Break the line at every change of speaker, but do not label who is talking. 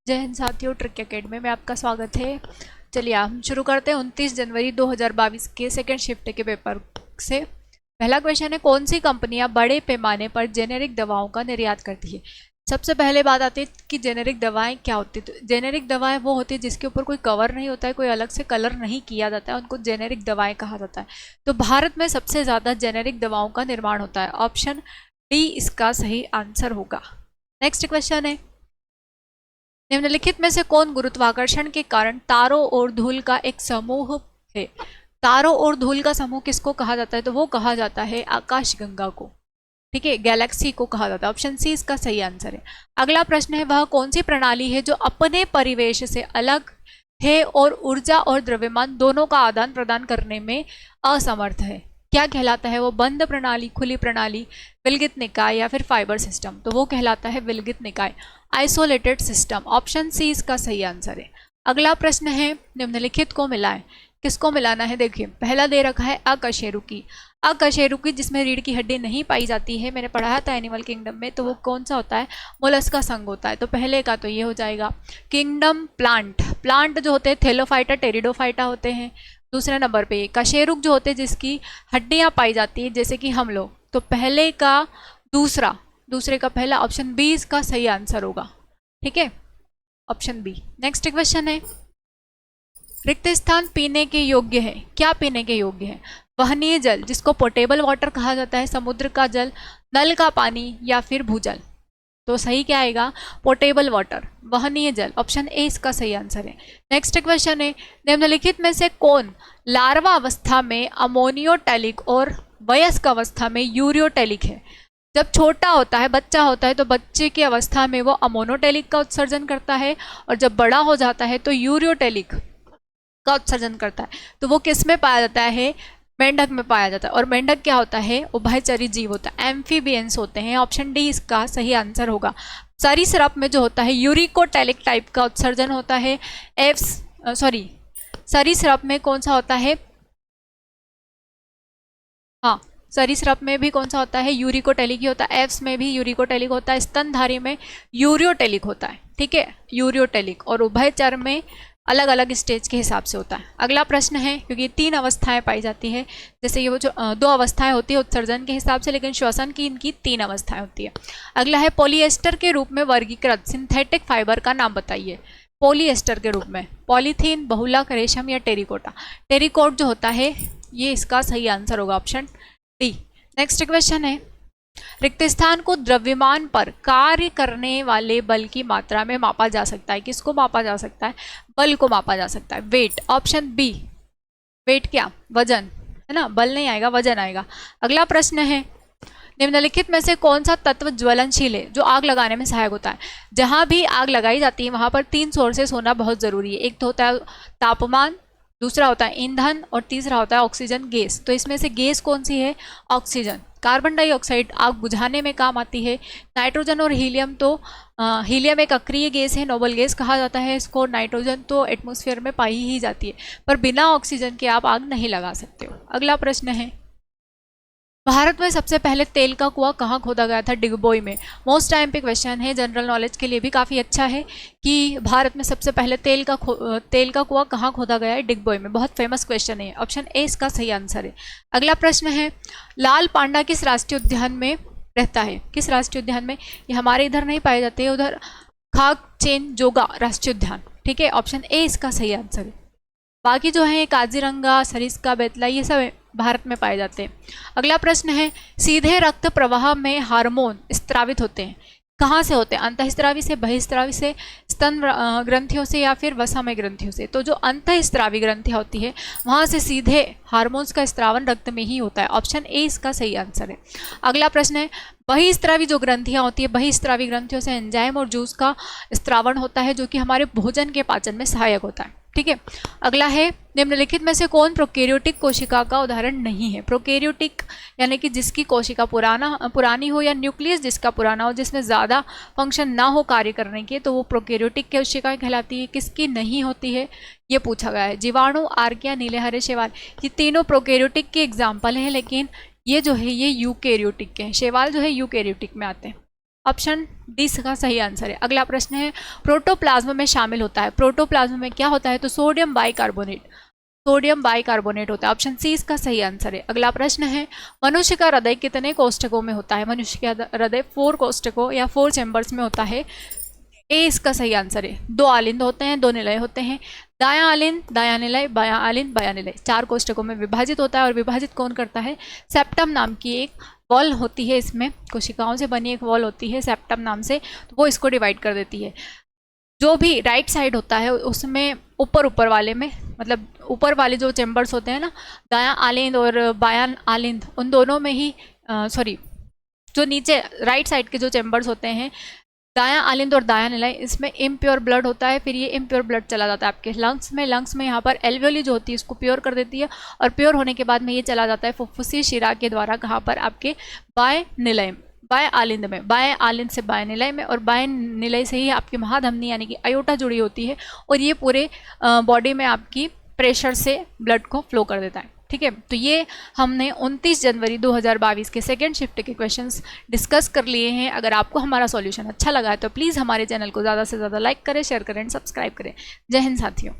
जय हिंद साथियों, trick academy में आपका स्वागत है। चलिए हम शुरू करते हैं 29 जनवरी 2022 के सेकेंड शिफ्ट के पेपर से। पहला क्वेश्चन है, कौन सी कंपनियां बड़े पैमाने पर जेनेरिक दवाओं का निर्यात करती है। सबसे पहले बात आती है कि जेनेरिक दवाएं क्या होती है। तो जेनेरिक दवाएं वो होती है जिसके ऊपर कोई कवर नहीं होता है, कोई अलग से कलर नहीं किया जाता है, उनको जेनेरिक दवाएं कहा जाता है। तो भारत में सबसे ज़्यादा जेनेरिक दवाओं का निर्माण होता है। ऑप्शन डी इसका सही आंसर होगा। नेक्स्ट क्वेश्चन है, निम्नलिखित में से कौन गुरुत्वाकर्षण के कारण तारों और धूल का एक समूह है। तारों और धूल का समूह किसको कहा जाता है, तो वो कहा जाता है आकाशगंगा को। ठीक है, गैलेक्सी को कहा जाता है। ऑप्शन सी इसका सही आंसर है। अगला प्रश्न है, वह कौन सी प्रणाली है जो अपने परिवेश से अलग है और ऊर्जा और द्रव्यमान दोनों का आदान प्रदान करने में असमर्थ है। क्या कहलाता है वो? बंद प्रणाली, खुली प्रणाली, विलगित निकाय या फिर फाइबर सिस्टम। तो वो कहलाता है विलगित निकाय, आइसोलेटेड सिस्टम। ऑप्शन सी इसका सही आंसर है। अगला प्रश्न है, निम्नलिखित को मिलाएं। किसको मिलाना है? देखिए, पहला दे रखा है अकशेरुकी। अकशेरुकी जिसमें रीढ़ की हड्डी नहीं पाई जाती है, मैंने पढ़ाया था एनिमल किंगडम में, तो वो कौन सा होता है? मोलस्का संघ होता है। तो पहले का तो ये हो जाएगा। किंगडम प्लांट, प्लांट जो होते हैं थेलोफाइटा टेरिडोफाइटा होते हैं। दूसरे नंबर पे कशेरुक जो होते हैं जिसकी हड्डियां पाई जाती है जैसे कि हम लोग। तो पहले का दूसरा, दूसरे का पहला, ऑप्शन बी इसका सही आंसर होगा। ठीक है, ऑप्शन बी। नेक्स्ट क्वेश्चन है, रिक्त स्थान पीने के योग्य है। क्या पीने के योग्य है? वहनीय जल जिसको पोर्टेबल वाटर कहा जाता है, समुद्र का जल, नल का पानी या फिर भूजल। तो सही क्या आएगा? पोर्टेबल वाटर, वहनीय जल। ऑप्शन ए इसका सही आंसर है। नेक्स्ट क्वेश्चन है, निम्नलिखित में से कौन लार्वा अवस्था में अमोनियोटेलिक और वयस्क अवस्था में यूरियोटेलिक है। जब छोटा होता है, बच्चा होता है, तो बच्चे की अवस्था में वो अमोनोटेलिक का उत्सर्जन करता है और जब बड़ा हो जाता है तो यूरियोटेलिक का उत्सर्जन करता है। तो वो किस में पाया जाता है? मेंढक में पाया जाता है। और मेंढक क्या होता है? उभयचरी जीव होता है, एम्फीबियंस होते हैं। ऑप्शन डी इसका सही आंसर होगा। सरीसृप में जो होता है यूरिकोटेलिक टाइप का उत्सर्जन होता है। सरीसृप में कौन सा होता है? हाँ, सरीसृप में भी कौन सा होता है? यूरिकोटेलिक ही होता है। एफ्स में भी यूरिकोटेलिक होता है। स्तनधारी में यूरियोटेलिक होता है। ठीक है, यूरियोटेलिक। और उभयचर में अलग अलग स्टेज के हिसाब से होता है। अगला प्रश्न है, क्योंकि 3 अवस्थाएं पाई जाती है, जैसे ये वो जो 2 अवस्थाएं होती है उत्सर्जन के हिसाब से, लेकिन श्वसन की इनकी 3 अवस्थाएं होती है। अगला है, पॉलिएस्टर के रूप में वर्गीकृत सिंथेटिक फाइबर का नाम बताइए। पॉलिएस्टर के रूप में पॉलीथीन, बहुलक, रेशम या टेरिकोटा। टेरिकोट जो होता है ये इसका सही आंसर होगा, ऑप्शन डी। नेक्स्ट क्वेश्चन है, रिक्त स्थान को द्रव्यमान पर कार्य करने वाले बल की मात्रा में मापा जा सकता है। किसको मापा जा सकता है? बल को मापा जा सकता है, वेट। ऑप्शन बी, वेट क्या? वजन, है ना, बल नहीं आएगा, वजन आएगा। अगला प्रश्न है, निम्नलिखित में से कौन सा तत्व ज्वलनशील है जो आग लगाने में सहायक होता है। जहां भी आग लगाई जाती है वहां पर 3 सोर्सेस होना बहुत जरूरी है। एक तो होता है तापमान, दूसरा होता है ईंधन और तीसरा होता है ऑक्सीजन गैस। तो इसमें से गैस कौन सी है? ऑक्सीजन। कार्बन डाइऑक्साइड आग बुझाने में काम आती है। नाइट्रोजन और हीलियम, तो हीलियम एक अक्रिय गैस है, नोबल गैस कहा जाता है इसको। नाइट्रोजन तो एटमॉस्फेयर में पाई ही जाती है, पर बिना ऑक्सीजन के आप आग नहीं लगा सकते हो। अगला प्रश्न है, भारत में सबसे पहले तेल का कुआं कहाँ खोदा गया था? डिगबोई में। मोस्ट टाइम पे क्वेश्चन है, जनरल नॉलेज के लिए भी काफ़ी अच्छा है कि भारत में सबसे पहले तेल का कुआं कहाँ खोदा गया है? डिगबोई में। बहुत फेमस क्वेश्चन है, ऑप्शन ए इसका सही आंसर है। अगला प्रश्न है, लाल पांडा किस राष्ट्रीय उद्यान में रहता है? किस राष्ट्रीय उद्यान में? ये हमारे इधर नहीं पाए जाते हैं, उधर खागचेनजोंगा राष्ट्रीय उद्यान। ठीक है, ऑप्शन ए इसका सही आंसर है। बाकी जो है काजीरंगा, सरिस्का, बेतला, ये सब भारत में पाए जाते हैं। अगला प्रश्न है, सीधे रक्त प्रवाह में हार्मोन स्त्रावित होते हैं। कहाँ से होते हैं? अंतःस्त्रावी से, बहिस्त्रावी से, स्तन ग्रंथियों से या फिर वसामय ग्रंथियों से। तो जो अंतःस्त्रावी ग्रंथियाँ होती है वहाँ से सीधे हार्मोन्स का स्त्रावन रक्त में ही होता है। ऑप्शन ए इसका सही आंसर है। अगला प्रश्न है, बहिस्त्रावी जो ग्रंथियाँ होती है, बहिस्त्रावी ग्रंथियों से एंजाइम और जूस का स्त्रावन होता है जो कि हमारे भोजन के पाचन में सहायक होता है। ठीक है, अगला है, निम्नलिखित में से कौन प्रोकैरियोटिक कोशिका का उदाहरण नहीं है? प्रोकैरियोटिक यानी कि जिसकी कोशिका पुरानी हो या न्यूक्लियस जिसका पुराना हो, जिसमें ज़्यादा फंक्शन ना हो कार्य करने के, तो वो प्रोकैरियोटिक कोशिकाएं कहलाती है। किसकी नहीं होती है ये पूछा गया है। जीवाणु, आर्किया, नीले हरे शैवाल, ये तीनों प्रोकैरियोटिक के एग्जाम्पल हैं, लेकिन ये जो है ये यूकैरियोटिक के हैं। शैवाल जो है यूकैरियोटिक में आते हैं। ऑप्शन डी का सही आंसर है। अगला प्रश्न है प्रोटोप्लाज्म में शामिल होता है, प्रोटोप्लाज्म में क्या होता है, तो सोडियम बाइकार्बोनेट, सोडियम बाइकार्बोनेट होता है। ऑप्शन सी इसका सही आंसर है। अगला प्रश्न है मनुष्य का हृदय कितने कोष्ठकों में होता है, मनुष्य का हृदय 4 कोष्ठकों या 4 चैम्बर्स में होता है। ए इसका सही आंसर है। 2 आलिंद होते हैं, 2 निलय होते हैं, दायां आलिंद, दायां निलय, बायां आलिंद, बायां निलय, 4 कोष्ठकों में विभाजित होता है। और विभाजित कौन करता है, सेप्टम नाम की एक वॉल होती है, इसमें कोशिकाओं से बनी एक वॉल होती है सेप्टम नाम से, तो वो इसको डिवाइड कर देती है। जो भी राइट साइड होता है उसमें ऊपर वाले में, मतलब ऊपर वाले जो चैम्बर्स होते हैं ना, दायां आलिंद और बायां आलिंद, उन दोनों में ही जो नीचे राइट साइड के जो चैम्बर्स होते हैं, दायां आलिंद और दायां निलय, इसमें इम्प्योर ब्लड होता है। फिर ये इम्प्योर ब्लड चला जाता है आपके लंग्स में, लंग्स में यहाँ पर एल्वियोली जो होती है इसको प्योर कर देती है, और प्योर होने के बाद में ये चला जाता है फुफ्फुसी शिरा के द्वारा, कहाँ पर, आपके बाएं निलय, बाएं आलिंद में, बाएं आलिंद से बाएं निलय में, और बाएं निलय से ही आपकी महाधमनी यानी कि अयोटा जुड़ी होती है, और ये पूरे बॉडी में आपकी प्रेशर से ब्लड को फ्लो कर देता है। ठीक है, तो ये हमने 29 जनवरी 2022 के सेकेंड शिफ्ट के क्वेश्चंस डिस्कस कर लिए हैं। अगर आपको हमारा सॉल्यूशन अच्छा लगा है तो प्लीज़ हमारे चैनल को ज़्यादा से ज़्यादा लाइक करें, शेयर करें, सब्सक्राइब करें। जय हिंद साथियों।